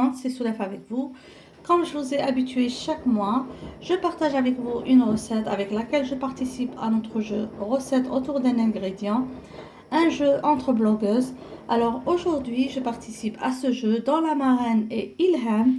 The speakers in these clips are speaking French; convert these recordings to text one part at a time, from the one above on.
monde, c'est Soulef avec vous. Comme je vous ai habitué chaque mois, je partage avec vous une recette avec laquelle je participe à notre jeu recette autour d'un ingrédient, un jeu entre blogueuses. Alors aujourd'hui, je participe à ce jeu dans la marraine et Ilham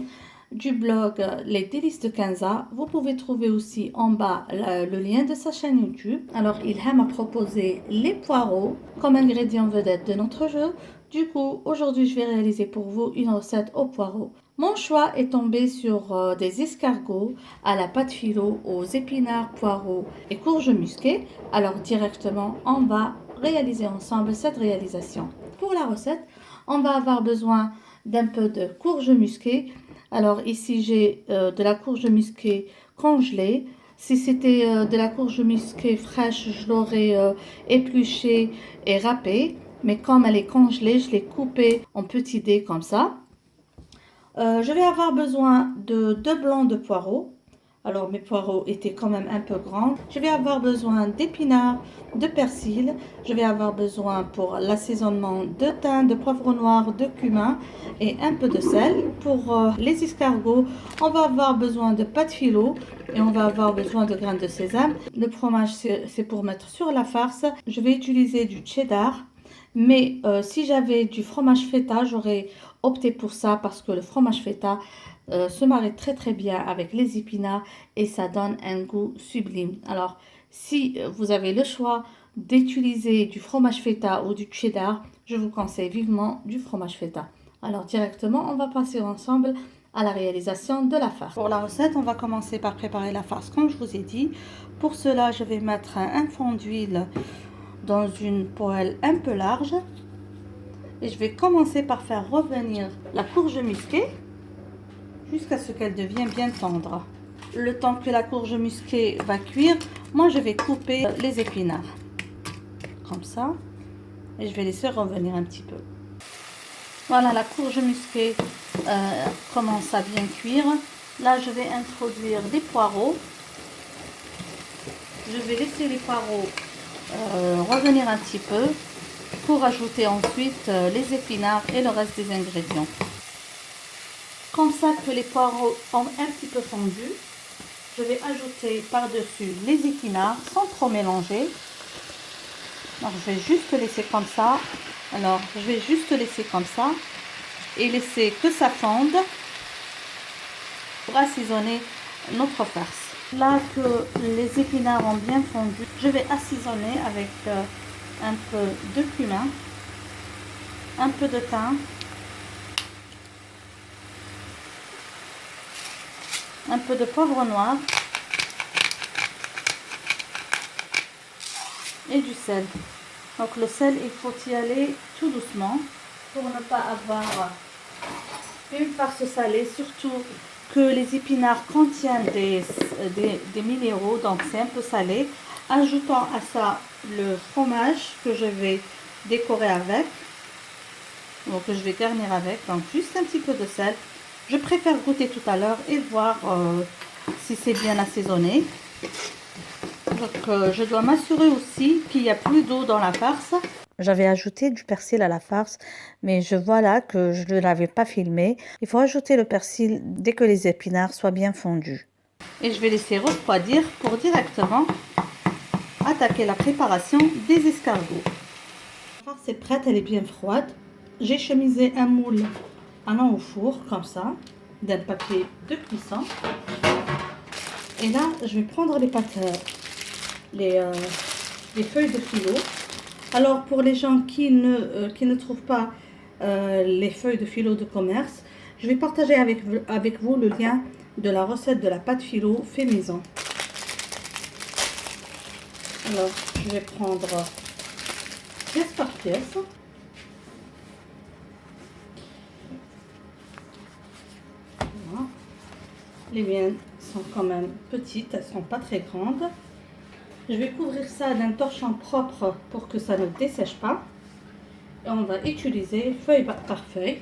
du blog Les Délices de Kenza. Vous pouvez trouver aussi en bas le lien de sa chaîne YouTube. Alors Ilham a proposé les poireaux comme ingrédient vedette de notre jeu. Du coup, aujourd'hui, je vais réaliser pour vous une recette aux poireaux. Mon choix est tombé sur des escargots à la pâte philo, aux épinards, poireaux et courges musquées. Alors directement, on va réaliser ensemble cette réalisation. Pour la recette, on va avoir besoin d'un peu de courges musquées. Alors ici, j'ai de la courge musquée congelée. Si c'était de la courge musquée fraîche, je l'aurais épluchée et râpée. Mais comme elle est congelée, je l'ai coupée en petits dés comme ça. Je vais avoir besoin de 2 blancs de poireaux. Alors mes poireaux étaient quand même un peu grands. Je vais avoir besoin d'épinards, de persil. Je vais avoir besoin pour l'assaisonnement de thym, de poivre noir, de cumin et un peu de sel. Pour les escargots, on va avoir besoin de pâte philo et on va avoir besoin de graines de sésame. Le fromage, c'est pour mettre sur la farce. Je vais utiliser du cheddar. Mais si j'avais du fromage feta, j'aurais opté pour ça parce que le fromage feta se marie très très bien avec les épinards et ça donne un goût sublime. Alors, si vous avez le choix d'utiliser du fromage feta ou du cheddar, je vous conseille vivement du fromage feta. Alors, directement, on va passer ensemble à la réalisation de la farce. Pour la recette, on va commencer par préparer la farce comme je vous ai dit. Pour cela, je vais mettre un fond d'huile dans une poêle un peu large et je vais commencer par faire revenir la courge musquée jusqu'à ce qu'elle devienne bien tendre. Le temps que la courge musquée va cuire, moi je vais couper les épinards comme ça et je vais laisser revenir un petit peu. Voilà, la courge musquée commence à bien cuire. Là je vais introduire des poireaux. Je vais laisser les poireaux revenir un petit peu pour ajouter ensuite les épinards et le reste des ingrédients. Comme ça que les poireaux ont un petit peu fondu, je vais ajouter par-dessus les épinards sans trop mélanger. Alors je vais juste laisser comme ça. Alors je vais juste laisser comme ça et laisser que ça fonde pour assaisonner notre farce. Là que les épinards ont bien fondu, je vais assaisonner avec un peu de cumin, un peu de thym, un peu de poivre noir et du sel. Donc le sel, il faut y aller tout doucement pour ne pas avoir une farce salée, surtout que les épinards contiennent des minéraux, donc c'est un peu salé. Ajoutons à ça le fromage que je vais décorer avec, donc que je vais garnir avec, donc juste un petit peu de sel. Je préfère goûter tout à l'heure et voir si c'est bien assaisonné. Donc je dois m'assurer aussi qu'il n'y a plus d'eau dans la farce. J'avais ajouté du persil à la farce, mais je vois là que je ne l'avais pas filmé. Il faut ajouter le persil dès que les épinards soient bien fondus. Et je vais laisser refroidir pour directement attaquer la préparation des escargots. La farce est prête, elle est bien froide. J'ai chemisé un moule allant au four, comme ça, d'un papier de cuisson. Et là, je vais prendre les pâtes, les feuilles de philo. Alors, pour les gens qui ne trouvent pas les feuilles de philo de commerce, je vais partager avec vous le lien de la recette de la pâte philo fait maison. Alors, je vais prendre pièce par pièce. Voilà. Les miennes sont quand même petites, elles ne sont pas très grandes. Je vais couvrir ça d'un torchon propre pour que ça ne dessèche pas. Et on va utiliser feuille par feuille.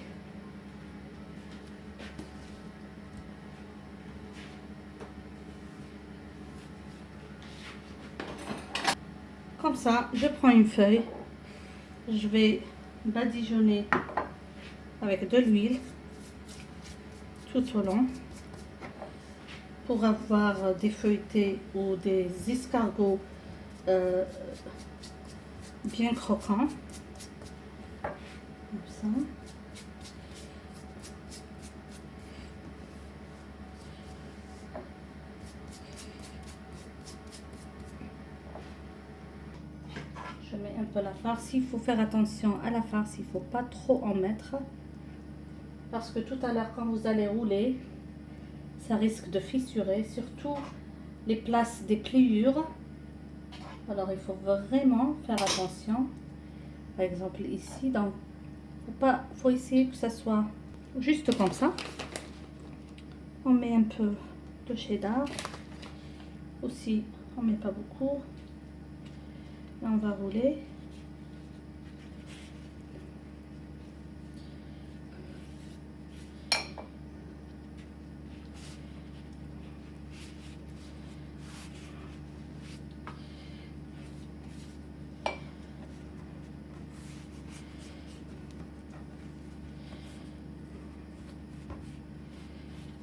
Comme ça, je prends une feuille. Je vais badigeonner avec de l'huile. tout au long pour avoir des feuilletés ou des escargots bien croquants. Comme ça. Je mets un peu la farce. Il faut faire attention à la farce, il ne faut pas trop en mettre. Parce que tout à l'heure, quand vous allez rouler, ça risque de fissurer, surtout les places des pliures. Alors il faut vraiment faire attention. Par exemple ici, donc faut essayer que ça soit juste comme ça. On met un peu de cheddar. Aussi, on met pas beaucoup. Et on va rouler.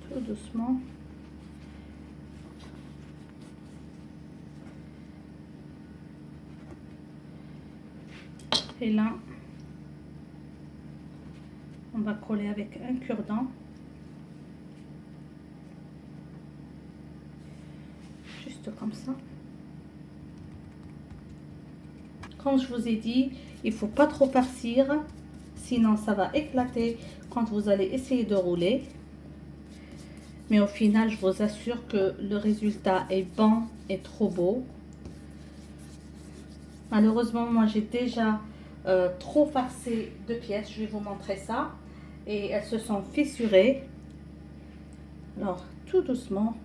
Tout doucement. Et là, on va coller avec un cure-dent. Juste comme ça. Comme je vous ai dit, il ne faut pas trop farcir, sinon ça va éclater quand vous allez essayer de rouler. Mais au final, je vous assure que le résultat est bon et trop beau. Malheureusement, moi j'ai déjà trop farcé 2 pièces. Je vais vous montrer ça. Et elles se sont fissurées. Alors, tout doucement.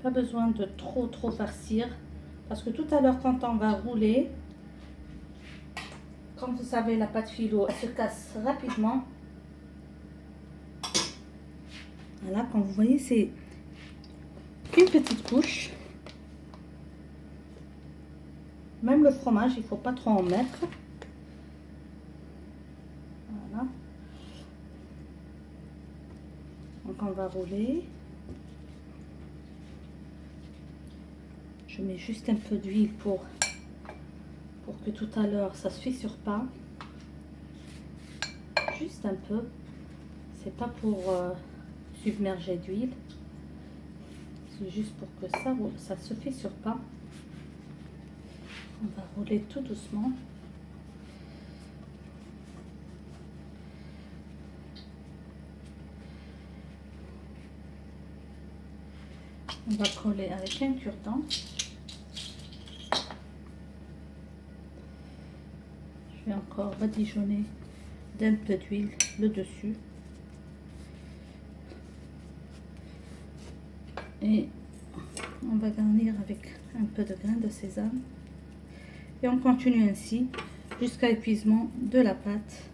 Pas besoin de trop farcir. Parce que tout à l'heure, quand on va rouler, comme vous savez, la pâte philo, elle se casse rapidement. Voilà, comme vous voyez, c'est une petite couche. Même le fromage, il ne faut pas trop en mettre. Voilà. Donc on va rouler. Je mets juste un peu d'huile pour que tout à l'heure ça ne se fissure pas. Juste un peu. C'est pas pour submerger d'huile. C'est juste pour que ça ne se fissure pas. On va rouler tout doucement. On va coller avec un cure-dent. Je vais encore badigeonner d'un peu d'huile le dessus. Et on va garnir avec un peu de grains de sésame. Et on continue ainsi jusqu'à épuisement de la pâte.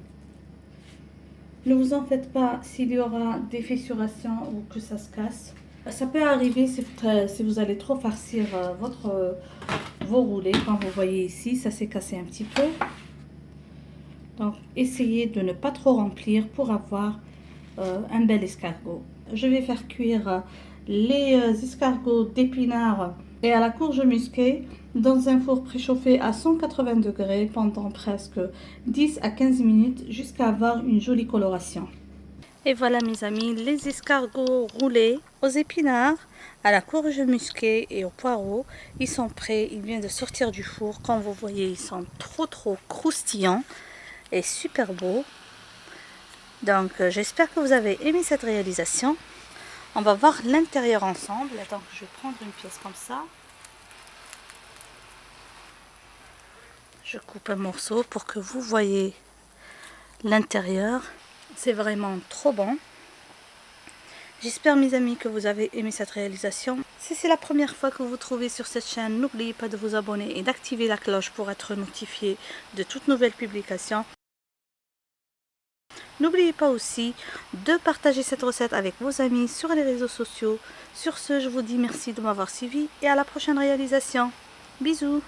Ne vous en faites pas s'il y aura des fissurations ou que ça se casse. Ça peut arriver si vous allez trop farcir vos roulés. Comme vous voyez ici, ça s'est cassé un petit peu. Donc, essayez de ne pas trop remplir pour avoir un bel escargot. Je vais faire cuire les escargots d'épinards et à la courge musquée dans un four préchauffé à 180 degrés pendant presque 10 à 15 minutes jusqu'à avoir une jolie coloration. Et voilà mes amis, les escargots roulés aux épinards, à la courge musquée et au poireau, ils sont prêts, ils viennent de sortir du four. Comme vous voyez, ils sont trop croustillants et super beaux. Donc j'espère que vous avez aimé cette réalisation. On va voir l'intérieur ensemble. Donc je vais prendre une pièce comme ça. Je coupe un morceau pour que vous voyez l'intérieur. C'est vraiment trop bon. J'espère mes amis que vous avez aimé cette réalisation. Si c'est la première fois que vous vous trouvez sur cette chaîne, n'oubliez pas de vous abonner et d'activer la cloche pour être notifié de toutes nouvelles publications. N'oubliez pas aussi de partager cette recette avec vos amis sur les réseaux sociaux. Sur ce, je vous dis merci de m'avoir suivi et à la prochaine réalisation. Bisous!